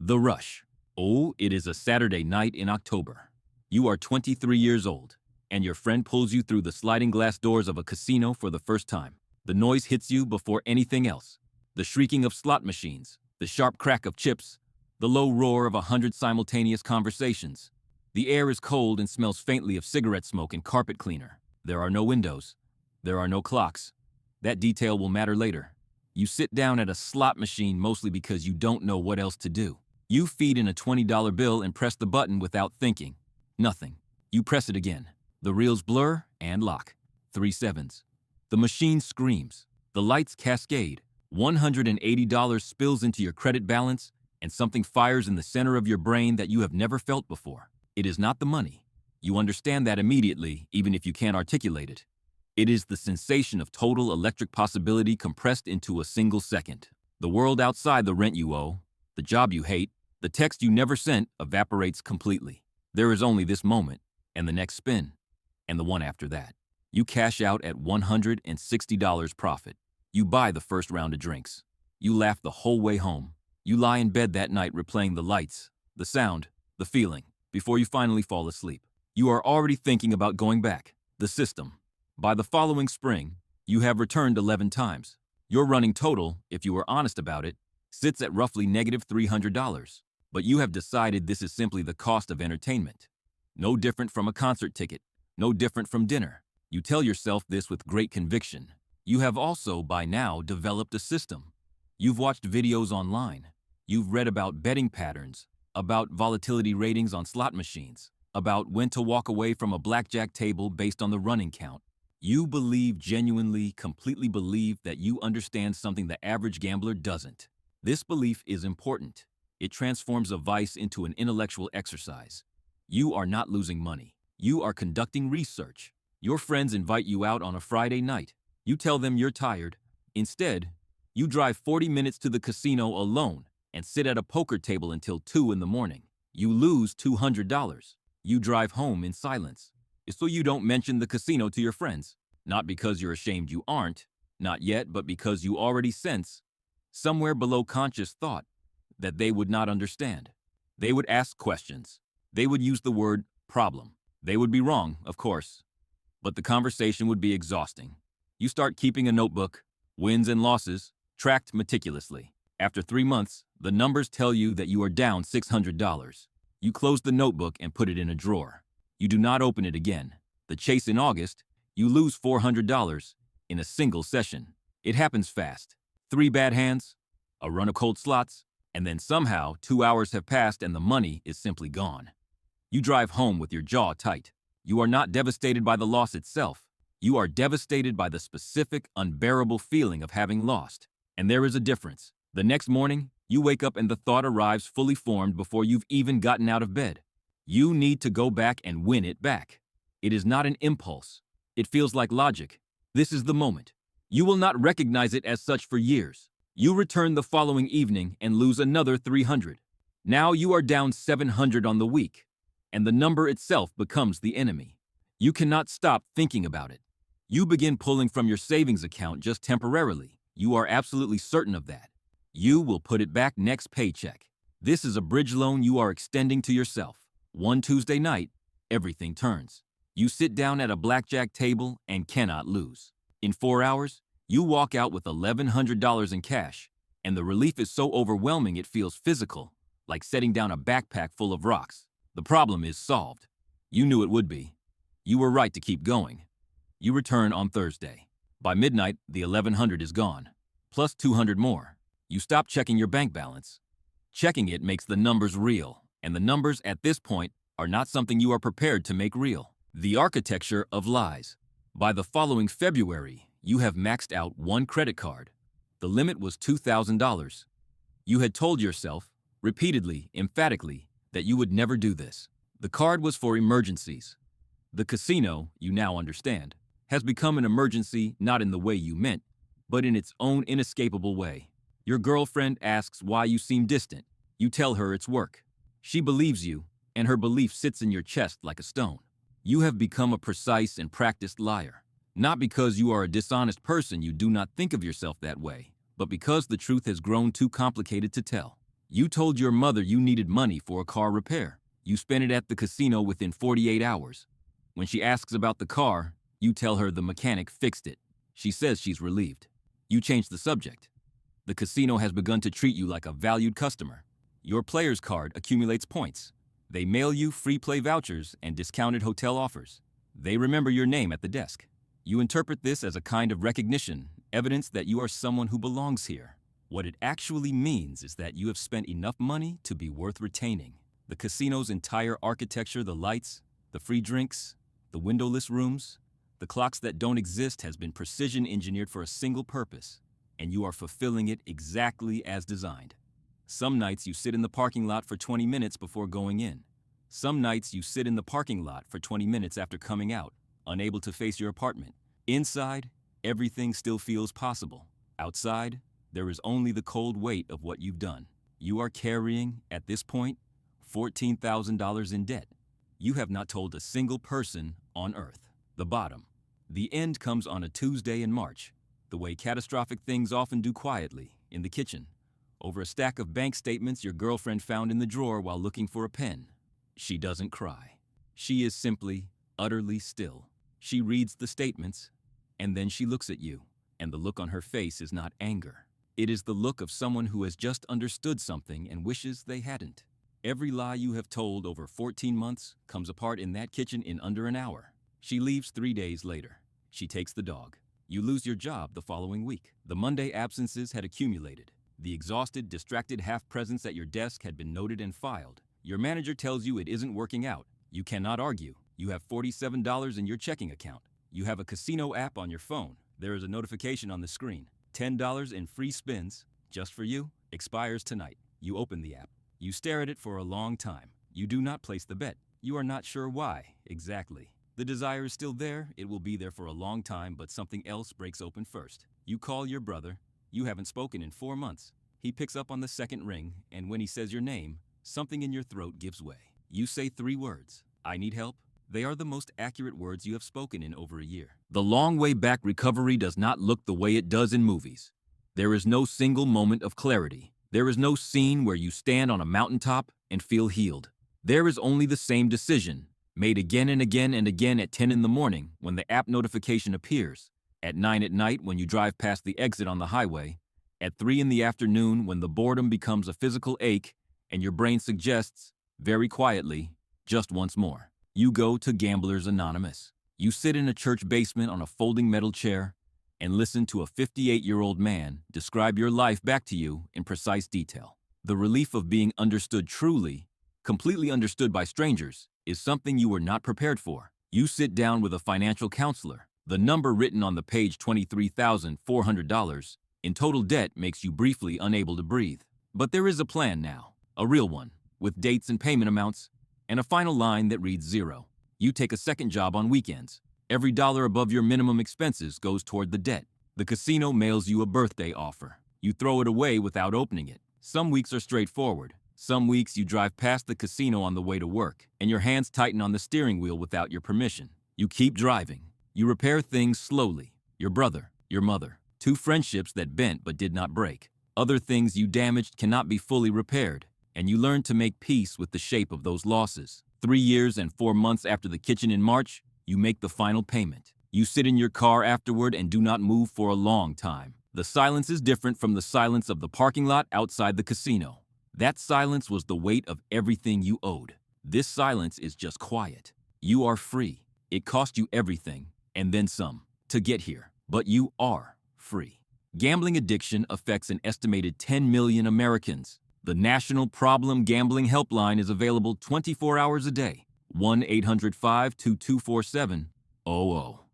The rush. Oh, it is a Saturday night in October. You are 23 years old, and your friend pulls you through the sliding glass doors of a casino for the first time. The noise hits you before anything else. The shrieking of slot machines, the sharp crack of chips, the low roar of 100 simultaneous conversations. The air is cold and smells faintly of cigarette smoke and carpet cleaner. There are no windows. There are no clocks. That detail will matter later. You sit down at a slot machine mostly because you don't know what else to do. You feed in a $20 bill and press the button without thinking. Nothing. You press it again. The reels blur and lock. 3 sevens. The machine screams. The lights cascade. $180 spills into your credit balance, and something fires in the center of your brain that you have never felt before. It is not the money. You understand that immediately, even if you can't articulate it. It is the sensation of total electric possibility compressed into a single second. The world outside the rent you owe, the job you hate, the text you never sent evaporates completely. There is only this moment, and the next spin, and the one after that. You cash out at $160 profit. You buy the first round of drinks. You laugh the whole way home. You lie in bed that night replaying the lights, the sound, the feeling, before you finally fall asleep. You are already thinking about going back. The system. By the following spring, you have returned 11 times. Your running total, if you are honest about it, sits at roughly negative $300. But you have decided this is simply the cost of entertainment. No different from a concert ticket, no different from dinner. You tell yourself this with great conviction. You have also, by now, developed a system. You've watched videos online. You've read about betting patterns, about volatility ratings on slot machines, about when to walk away from a blackjack table based on the running count. You believe, genuinely, completely believe that you understand something the average gambler doesn't. This belief is important. It transforms a vice into an intellectual exercise. You are not losing money. You are conducting research. Your friends invite you out on a Friday night. You tell them you're tired. Instead, you drive 40 minutes to the casino alone and sit at a poker table until 2 in the morning. You lose $200. You drive home in silence. So you don't mention the casino to your friends. Not because you're ashamed you aren't, not yet, but because you already sense, somewhere below conscious thought, that they would not understand. They would ask questions. They would use the word problem. They would be wrong, of course, but the conversation would be exhausting. You start keeping a notebook, wins and losses, tracked meticulously. After 3 months, the numbers tell you that you are down $600. You close the notebook and put it in a drawer. You do not open it again. The chase in August, you lose $400 in a single session. It happens fast. 3 bad hands, a run of cold slots, and then somehow 2 hours have passed and the money is simply gone. You drive home with your jaw tight. You are not devastated by the loss itself. You are devastated by the specific, unbearable feeling of having lost. And there is a difference. The next morning, you wake up and the thought arrives fully formed before you've even gotten out of bed. You need to go back and win it back. It is not an impulse. It feels like logic. This is the moment. You will not recognize it as such for years. You return the following evening and lose another $300. Now you are down $700 on the week, and the number itself becomes the enemy. You cannot stop thinking about it. You begin pulling from your savings account just temporarily. You are absolutely certain of that. You will put it back next paycheck. This is a bridge loan you are extending to yourself. One Tuesday night, everything turns. You sit down at a blackjack table and cannot lose. In 4 hours, you walk out with $1,100 in cash, and the relief is so overwhelming it feels physical, like setting down a backpack full of rocks. The problem is solved. You knew it would be. You were right to keep going. You return on Thursday. By midnight, the $1,100 is gone, plus $200 more. You stop checking your bank balance. Checking it makes the numbers real, and the numbers at this point are not something you are prepared to make real. The architecture of lies. By the following February, you have maxed out 1 credit card. The limit was $2,000. You had told yourself, repeatedly, emphatically, that you would never do this. The card was for emergencies. The casino, you now understand, has become an emergency not in the way you meant, but in its own inescapable way. Your girlfriend asks why you seem distant. You tell her it's work. She believes you, and her belief sits in your chest like a stone. You have become a precise and practiced liar. Not because you are a dishonest person, you do not think of yourself that way, but because the truth has grown too complicated to tell. You told your mother you needed money for a car repair. You spent it at the casino within 48 hours. When she asks about the car, you tell her the mechanic fixed it. She says she's relieved. You change the subject. The casino has begun to treat you like a valued customer. Your player's card accumulates points. They mail you free play vouchers and discounted hotel offers. They remember your name at the desk. You interpret this as a kind of recognition, evidence that you are someone who belongs here. What it actually means is that you have spent enough money to be worth retaining. The casino's entire architecture, the lights, the free drinks, the windowless rooms, the clocks that don't exist has been precision engineered for a single purpose, and you are fulfilling it exactly as designed. Some nights you sit in the parking lot for 20 minutes before going in. Some nights you sit in the parking lot for 20 minutes after coming out, unable to face your apartment. Inside, everything still feels possible. Outside, there is only the cold weight of what you've done. You are carrying, at this point, $14,000 in debt. You have not told a single person on earth. The bottom. The end comes on a Tuesday in March, the way catastrophic things often do quietly, in the kitchen, over a stack of bank statements your girlfriend found in the drawer while looking for a pen. She doesn't cry. She is simply, utterly still. She reads the statements, and then she looks at you, and the look on her face is not anger. It is the look of someone who has just understood something and wishes they hadn't. Every lie you have told over 14 months comes apart in that kitchen in under an hour. She leaves 3 days later. She takes the dog. You lose your job the following week. The Monday absences had accumulated. The exhausted, distracted half-presence at your desk had been noted and filed. Your manager tells you it isn't working out. You cannot argue. You have $47 in your checking account. You have a casino app on your phone. There is a notification on the screen. $10 in free spins, just for you, expires tonight. You open the app. You stare at it for a long time. You do not place the bet. You are not sure why, exactly. The desire is still there, it will be there for a long time, but something else breaks open first. You call your brother. You haven't spoken in 4 months. He picks up on the second ring, and when he says your name, something in your throat gives way. You say 3 words. I need help. They are the most accurate words you have spoken in over a year. The long way back recovery does not look the way it does in movies. There is no single moment of clarity. There is no scene where you stand on a mountaintop and feel healed. There is only the same decision, made again and again and again at 10 in the morning when the app notification appears, at 9 at night when you drive past the exit on the highway, at 3 in the afternoon when the boredom becomes a physical ache and your brain suggests, very quietly, just once more. You go to Gamblers Anonymous. You sit in a church basement on a folding metal chair and listen to a 58-year-old man describe your life back to you in precise detail. The relief of being understood truly, completely understood by strangers, is something you were not prepared for. You sit down with a financial counselor. The number written on the page, $23,400, in total debt, makes you briefly unable to breathe. But there is a plan now, a real one, with dates and payment amounts, and a final line that reads 0. You take a second job on weekends. Every dollar above your minimum expenses goes toward the debt. The casino mails you a birthday offer. You throw it away without opening it. Some weeks are straightforward. Some weeks you drive past the casino on the way to work, and your hands tighten on the steering wheel without your permission. You keep driving. You repair things slowly. Your brother, your mother, 2 friendships that bent but did not break. Other things you damaged cannot be fully repaired, and you learn to make peace with the shape of those losses. 3 years and 4 months after the kitchen in March, you make the final payment. You sit in your car afterward and do not move for a long time. The silence is different from the silence of the parking lot outside the casino. That silence was the weight of everything you owed. This silence is just quiet. You are free. It cost you everything, and then some, to get here. But you are free. Gambling addiction affects an estimated 10 million Americans. The National Problem Gambling Helpline is available 24 hours a day. 1-800-522-4700.